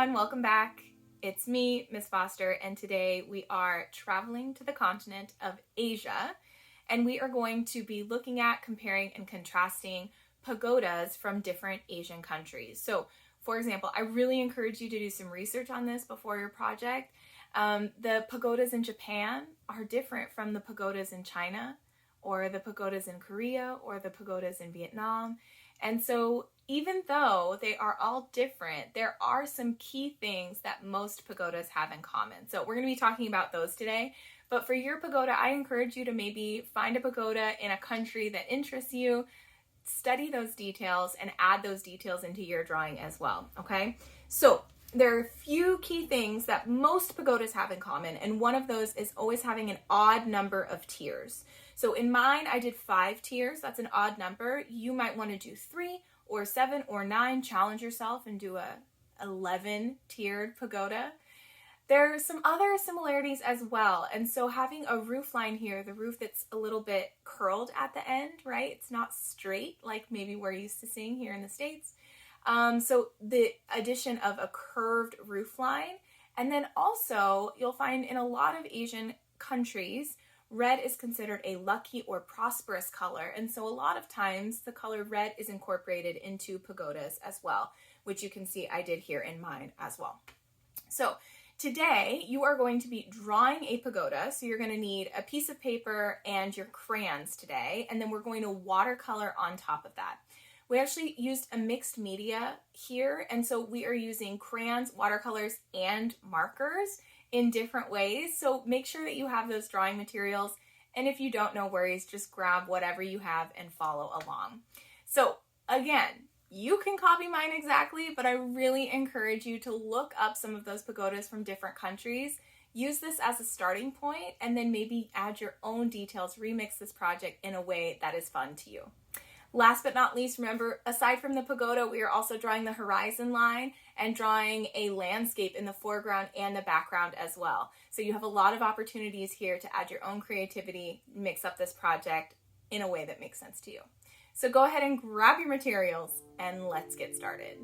everyone, welcome back. It's me, Miss Foster, and today we are traveling to the continent of Asia, and we are going to be looking at, comparing, and contrasting pagodas from different Asian countries. So, for example, I really encourage you to do some research on this before your project. The pagodas in Japan are different from the pagodas in China, or the pagodas in Korea, or the pagodas in Vietnam. And so even though they are all different, there are some key things that most pagodas have in common. So we're going to be talking about those today. But for your pagoda, I encourage you to maybe find a pagoda in a country that interests you, study those details, and add those details into your drawing as well, okay? So there are a few key things that most pagodas have in common, and one of those is always having an odd number of tiers. So in mine, I did 5 tiers. That's an odd number. You might want to do 3 or 7 or 9. Challenge yourself and do a 11-tiered pagoda. There are some other similarities as well. And so having a roof line here, the roof that's a little bit curled at the end, right? It's not straight like maybe we're used to seeing here in the States. So the addition of a curved roof line. And then also you'll find in a lot of Asian countries, red is considered a lucky or prosperous color. And so a lot of times the color red is incorporated into pagodas as well, which you can see I did here in mine as well. So today you are going to be drawing a pagoda. So you're going to need a piece of paper and your crayons today. And then we're going to watercolor on top of that. We actually used a mixed media here. And so we are using crayons, watercolors, and markers in different ways. So make sure that you have those drawing materials. And if you don't, no worries, just grab whatever you have and follow along. So again, you can copy mine exactly, but I really encourage you to look up some of those pagodas from different countries. Use this as a starting point and then maybe add your own details, remix this project in a way that is fun to you. Last but not least, remember, aside from the pagoda, we are also drawing the horizon line and drawing a landscape in the foreground and the background as well. So you have a lot of opportunities here to add your own creativity, mix up this project in a way that makes sense to you. So go ahead and grab your materials and let's get started.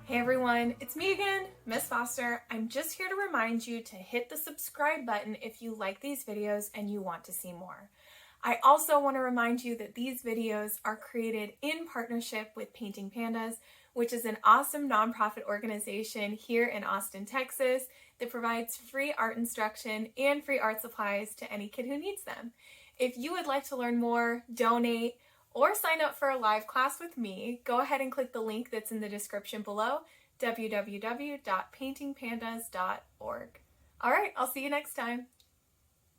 Hey everyone, it's me again, Miss Foster. I'm just here to remind you to hit the subscribe button if you like these videos and you want to see more. I also want to remind you that these videos are created in partnership with Painting Pandas, which is an awesome nonprofit organization here in Austin, Texas that provides free art instruction and free art supplies to any kid who needs them. If you would like to learn more, donate, or sign up for a live class with me, go ahead and click the link that's in the description below, www.paintingpandas.org. All right, I'll see you next time.